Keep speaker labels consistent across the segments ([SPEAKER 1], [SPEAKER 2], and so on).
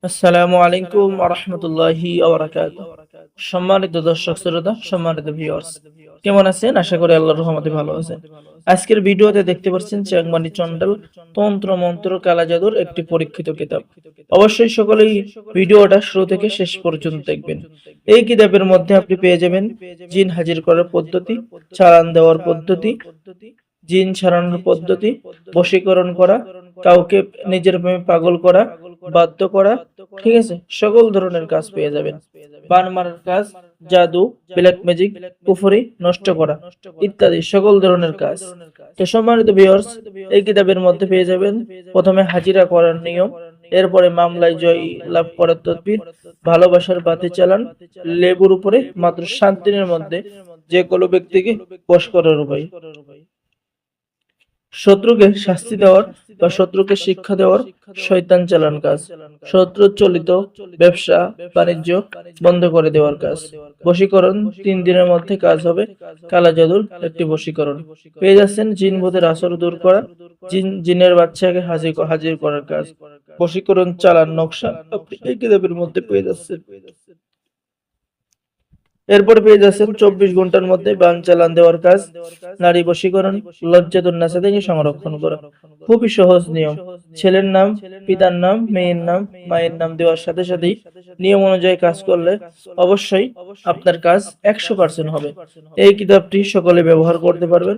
[SPEAKER 1] আসসালামু আলাইকুম ওয়া রাহমাতুল্লাহি ওয়া বারাকাতুহু। সম্মানিত দর্শক শ্রোতা, সম্মানিত ভিউয়ার্স, কেমন আছেন? আশা করি আল্লাহর রহমতে ভালো আছেন। আজকের ভিডিওতে দেখতে পাচ্ছেন চেকমানি চন্ডাল তন্ত্র মন্ত্র কালা জাদুর একটি পরীক্ষিত কিতাব। অবশ্যই সকলেই ভিডিওটা শুরু থেকে শেষ পর্যন্ত দেখবেন। এই কিতাবের মধ্যে আপনি পেয়ে যাবেন জিন হাজির করার পদ্ধতি, চালান দেওয়ার পদ্ধতি, জিন ছাড়ানোর পদ্ধতি, বশীকরণ করা, কাউকে নিজের প্রেমে পাগল করা, বাধ্য করা, ঠিক আছে, সকল ধরনের কাজ পেয়ে যাবেন। বান মারার কাজ, জাদু, ব্ল্যাক ম্যাজিক, কুফরি নষ্ট করা ইত্যাদি সকল ধরনের কাজ। তো সম্মানিত ভিউয়ার্স, এই কিতাবের মধ্যে পেয়ে যাবেন প্রথমে হাজিরা করার নিয়ম, এরপরে মামলায় জয় লাভ করার তদবির, ভালোবাসার বাতি চালান, লেবুর উপরে মাত্র 7 দিনের মধ্যে যে কোনো ব্যক্তিকে বশ করার উপায়, শত্রুকে শাস্তি দেওয়ার বা শত্রুকে শিক্ষা দেওয়ার শয়তান চালান কাজ, শত্রু চলিত ব্যবসা বাণিজ্য বন্ধ করে দেওয়ার কাজ, বশীকরণ 3 দিনের মধ্যে কাজ হবে, কালা জাদুর একটি বশীকরণ পেয়ে যাচ্ছেন, জিন ভূতের আসর দূর করা, জিনের বাচ্চাকে হাজির করার কাজ, বশীকরণ চালান নকশা আপনি এই কিতাবের মধ্যে পেয়ে যাচ্ছেন। এরপরে পেয়ে যাচ্ছেন 24 ঘন্টার মধ্যে বান চালান দেওয়ার কাজ, নারী বশীকরণ, লজ্জাতুন্নাসা থেকে সংরক্ষণ করা। খুবই সহজ নিয়ম। ছেলের নাম, পিতার নাম, মেয়ের নাম, মায়ের নাম দেওয়ার সাথে সাথেই নিয়ম অনুযায়ী কাজ করলে অবশ্যই আপনার কাজ 100% হবে। এই কিতাবটি সকলে ব্যবহার করতে পারবেন,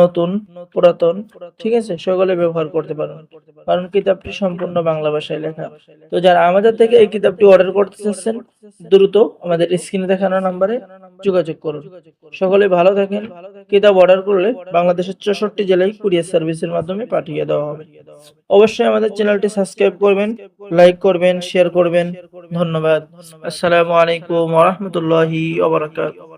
[SPEAKER 1] নতুন পুরাতন, ঠিক আছে, সকলে ব্যবহার করতে পারবেন, কারণ কিতাবটি সম্পূর্ণ বাংলা ভাষায় লেখা। তো যারা আমাদের থেকে এই কিতাবটি অর্ডার করতে চাচ্ছেন, দ্রুত আমাদের স্ক্রিনে দেখানো নাম্বারে যোগাযোগ করুন। সকলে ভালো থাকেন। কিতাব অর্ডার করলে বাংলাদেশের 64 জেলায় কুরিয়ার সার্ভিসের মাধ্যমে পাঠিয়ে দেওয়া হবে। অবশ্যই আমাদের চ্যানেলটি সাবস্ক্রাইব করবেন, লাইক করবেন, শেয়ার করবেন। ধন্যবাদ। আসসালামু আলাইকুম ওয়া রাহমাতুল্লাহি ওয়া বারাকাতুহু।